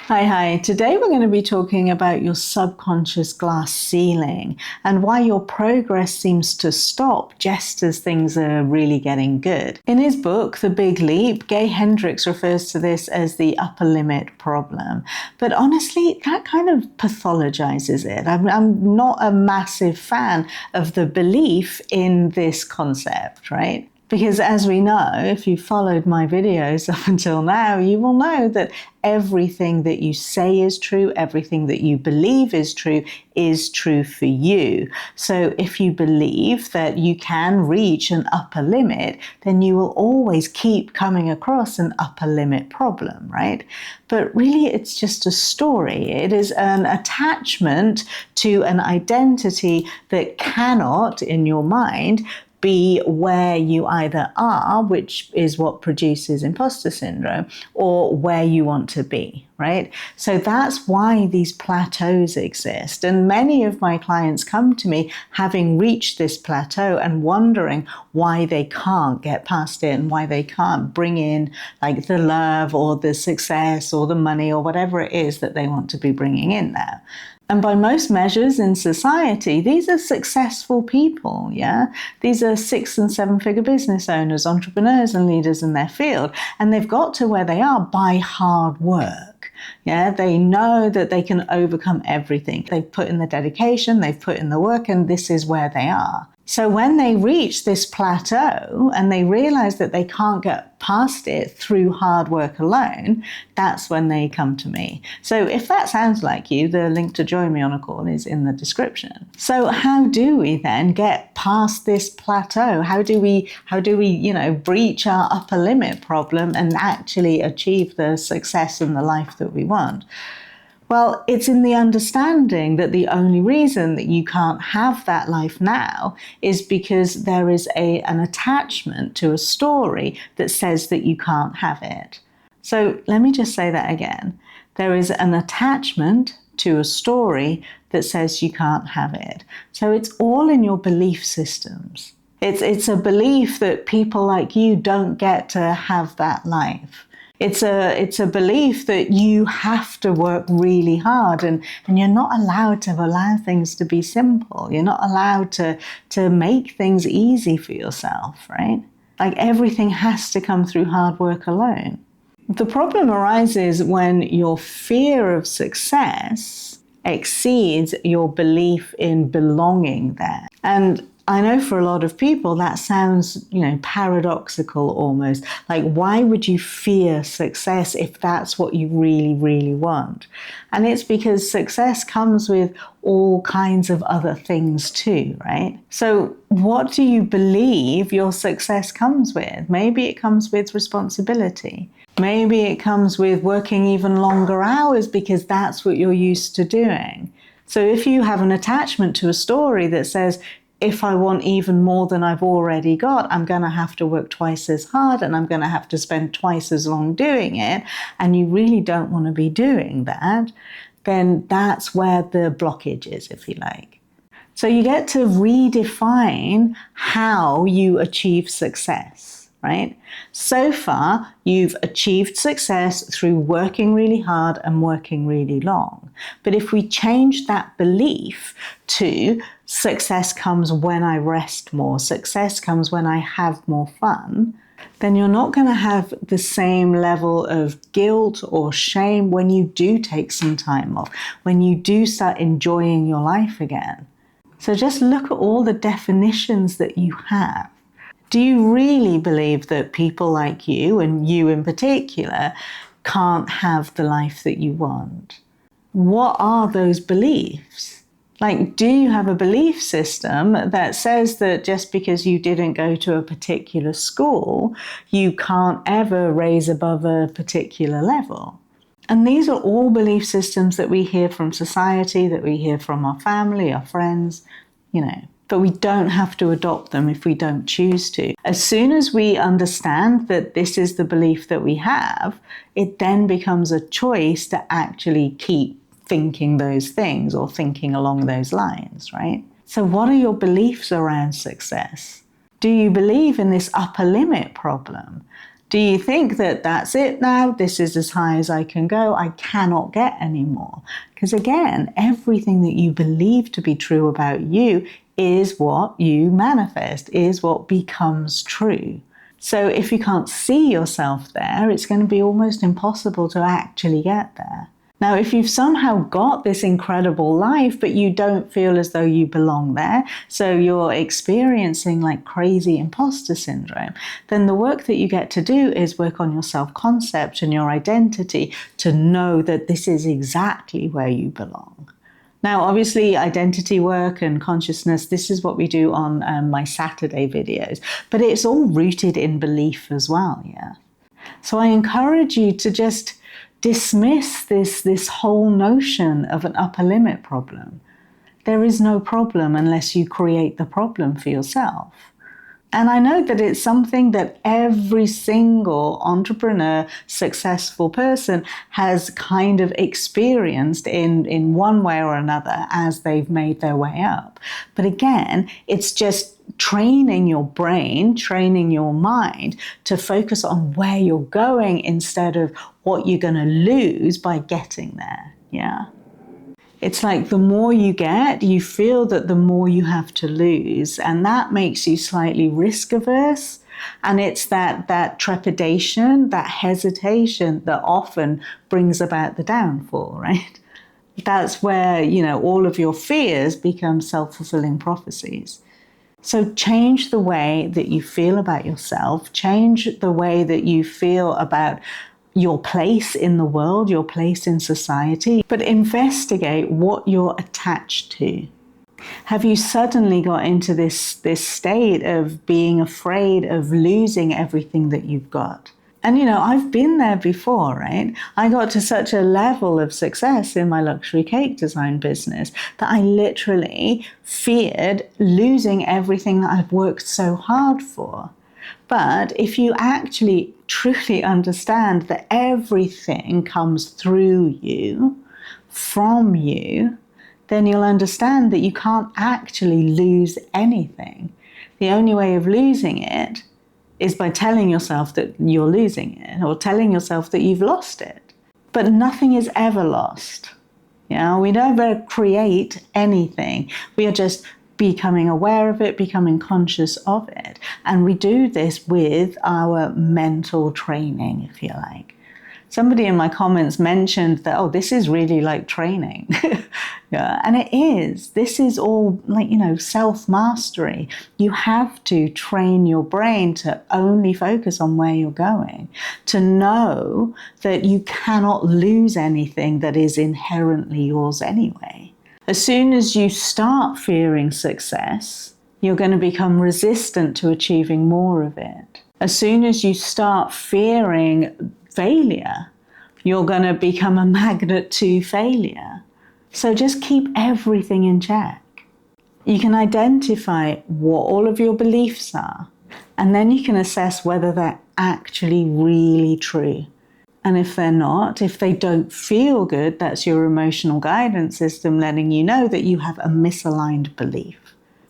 Hi. Today we're going to be talking about your subconscious glass ceiling and why your progress seems to stop just as things are really getting good. In his book, The Big Leap, Gay Hendricks refers to this as the upper limit problem. But honestly, that kind of pathologizes it. I'm not a massive fan of the belief in this concept, right? Because as we know, if you followed my videos up until now, you will know that everything that you say is true, everything that you believe is true for you. So if you believe that you can reach an upper limit, then you will always keep coming across an upper limit problem, right? But really, it's just a story. It is an attachment to an identity that cannot, in your mind, be where you either are, which is what produces imposter syndrome, or where you want to be, right? So that's why these plateaus exist. And many of my clients come to me having reached this plateau and wondering why they can't get past it and why they can't bring in like the love or the success or the money or whatever it is that they want to be bringing in now. And by most measures in society, these are successful people, yeah? These are 6- and 7-figure business owners, entrepreneurs and leaders in their field. And they've got to where they are by hard work. Yeah, they know that they can overcome everything. They've put in the dedication, they've put in the work, and this is where they are. So when they reach this plateau and they realize that they can't get past it through hard work alone, that's when they come to me. So if that sounds like you, the link to join me on a call is in the description. So how do we then get past this plateau? How do we, breach our upper limit problem and actually achieve the success and the life that we want? Well, it's in the understanding that the only reason that you can't have that life now is because there is an attachment to a story that says that you can't have it. So let me just say that again. There is an attachment to a story that says you can't have it. So it's all in your belief systems. It's a belief that people like you don't get to have that life. It's a belief that you have to work really hard and you're not allowed to allow things to be simple. You're not allowed to make things easy for yourself, right? Like everything has to come through hard work alone. The problem arises when your fear of success exceeds your belief in belonging there. And I know for a lot of people that sounds, paradoxical almost. Like, why would you fear success if that's what you really, really want? And it's because success comes with all kinds of other things too, right? So what do you believe your success comes with? Maybe it comes with responsibility. Maybe it comes with working even longer hours because that's what you're used to doing. So if you have an attachment to a story that says, if I want even more than I've already got, I'm going to have to work twice as hard and I'm going to have to spend twice as long doing it, and you really don't want to be doing that, then that's where the blockage is, if you like. So you get to redefine how you achieve success, right? So far, you've achieved success through working really hard and working really long. But if we change that belief to success comes when I rest more, success comes when I have more fun, then you're not going to have the same level of guilt or shame when you do take some time off, when you do start enjoying your life again. So just look at all the definitions that you have. Do you really believe that people like you, and you in particular, can't have the life that you want? What are those beliefs? Like, do you have a belief system that says that just because you didn't go to a particular school, you can't ever raise above a particular level? And these are all belief systems that we hear from society, that we hear from our family, our friends, but we don't have to adopt them if we don't choose to. As soon as we understand that this is the belief that we have, it then becomes a choice to actually keep thinking those things or thinking along those lines, right? So what are your beliefs around success? Do you believe in this upper limit problem? Do you think that that's it now? This is as high as I can go. I cannot get any more. Because again, everything that you believe to be true about you is what you manifest, is what becomes true. So if you can't see yourself there, it's going to be almost impossible to actually get there. Now, if you've somehow got this incredible life, but you don't feel as though you belong there, so you're experiencing like crazy imposter syndrome, then the work that you get to do is work on your self-concept and your identity to know that this is exactly where you belong. Now, obviously, identity work and consciousness, this is what we do on my Saturday videos, but it's all rooted in belief as well, yeah? So I encourage you to just dismiss this whole notion of an upper limit problem. There is no problem unless you create the problem for yourself. And I know that it's something that every single entrepreneur, successful person has kind of experienced in one way or another as they've made their way up. But again, it's just training your brain, training your mind to focus on where you're going instead of what you're going to lose by getting there. Yeah. It's like the more you get, you feel that the more you have to lose, and that makes you slightly risk averse. And it's that trepidation, that hesitation that often brings about the downfall, right? That's where, all of your fears become self-fulfilling prophecies. So change the way that you feel about yourself, change the way that you feel about your place in the world, your place in society, but investigate what you're attached to. Have you suddenly got into this state of being afraid of losing everything that you've got? And I've been there before, right? I got to such a level of success in my luxury cake design business that I literally feared losing everything that I've worked so hard for. But if you actually truly understand that everything comes through you, from you, then you'll understand that you can't actually lose anything. The only way of losing it is by telling yourself that you're losing it or telling yourself that you've lost it. But nothing is ever lost. We never create anything. We are just becoming aware of it, becoming conscious of it. And we do this with our mental training, if you like. Somebody in my comments mentioned that, this is really like training. Yeah, and it is. This is all like, self-mastery. You have to train your brain to only focus on where you're going, to know that you cannot lose anything that is inherently yours anyway. As soon as you start fearing success, you're going to become resistant to achieving more of it. As soon as you start fearing failure, you're going to become a magnet to failure. So just keep everything in check. You can identify what all of your beliefs are, and then you can assess whether they're actually really true. And if they're not, if they don't feel good, that's your emotional guidance system letting you know that you have a misaligned belief.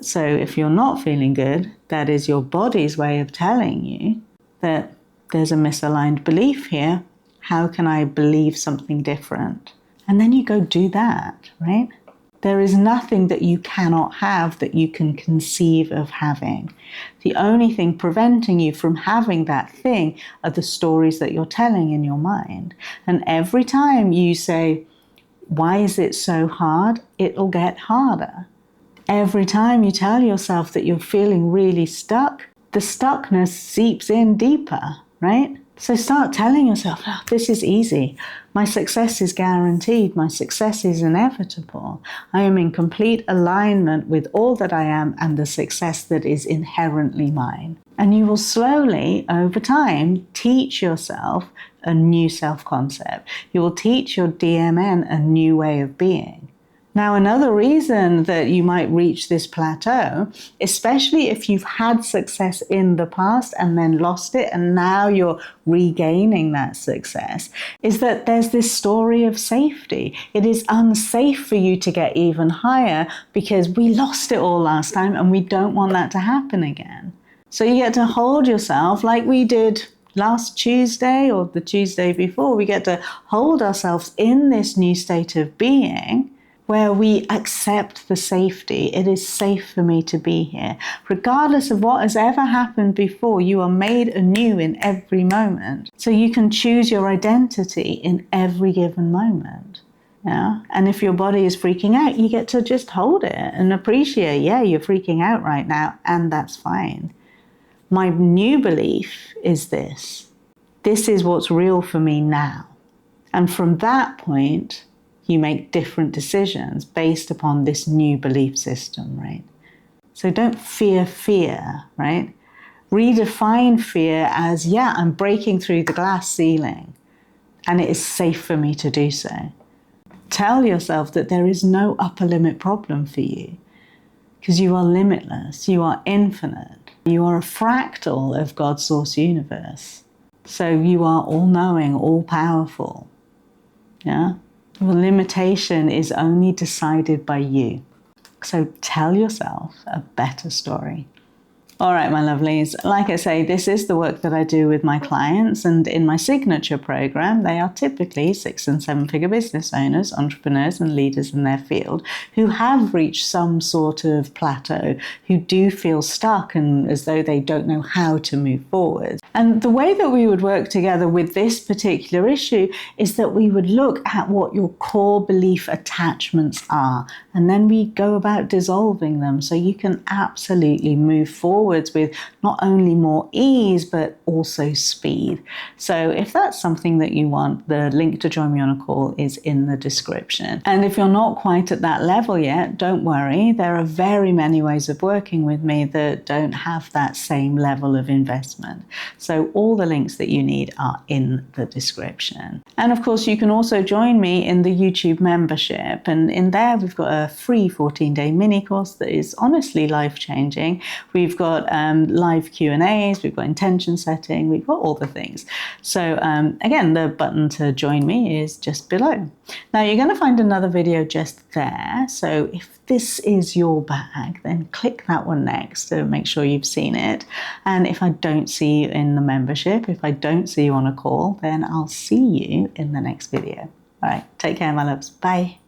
So if you're not feeling good, that is your body's way of telling you that there's a misaligned belief here. How can I believe something different? And then you go do that, right? There is nothing that you cannot have that you can conceive of having. The only thing preventing you from having that thing are the stories that you're telling in your mind. And every time you say, why is it so hard? It'll get harder. Every time you tell yourself that you're feeling really stuck, the stuckness seeps in deeper, right? So start telling yourself, this is easy. My success is guaranteed. My success is inevitable. I am in complete alignment with all that I am and the success that is inherently mine. And you will slowly, over time, teach yourself a new self-concept. You will teach your DMN a new way of being. Now, another reason that you might reach this plateau, especially if you've had success in the past and then lost it, and now you're regaining that success, is that there's this story of safety. It is unsafe for you to get even higher because we lost it all last time and we don't want that to happen again. So you get to hold yourself like we did last Tuesday or the Tuesday before, we get to hold ourselves in this new state of being where we accept the safety. It is safe for me to be here. Regardless of what has ever happened before, you are made anew in every moment. So you can choose your identity in every given moment. Yeah? And if your body is freaking out, you get to just hold it and appreciate, yeah, you're freaking out right now, and that's fine. My new belief is this. This is what's real for me now. And from that point, you make different decisions based upon this new belief system, right? So don't fear fear, right? Redefine fear as, yeah, I'm breaking through the glass ceiling and it is safe for me to do so. Tell yourself that there is no upper limit problem for you because you are limitless, you are infinite, you are a fractal of God's source universe. So you are all-knowing, all-powerful, yeah? Your limitation is only decided by you. So tell yourself a better story. All right, my lovelies, like I say, this is the work that I do with my clients, and in my signature program, they are typically 6- and 7-figure business owners, entrepreneurs and leaders in their field who have reached some sort of plateau, who do feel stuck and as though they don't know how to move forward. And the way that we would work together with this particular issue is that we would look at what your core belief attachments are, and then we go about dissolving them so you can absolutely move forward with not only more ease, but also speed. So if that's something that you want, the link to join me on a call is in the description. And if you're not quite at that level yet, don't worry. There are very many ways of working with me that don't have that same level of investment. So all the links that you need are in the description. And of course, you can also join me in the YouTube membership. And in there, we've got a free 14-day mini course that is honestly life-changing. We've got live Q&As, we've got intention setting, we've got all the things. So again, the button to join me is just below. Now you're going to find another video just there. So if this is your bag, then click that one next to make sure you've seen it. And if I don't see you in the membership, if I don't see you on a call, then I'll see you in the next video. All right, take care, my loves. Bye.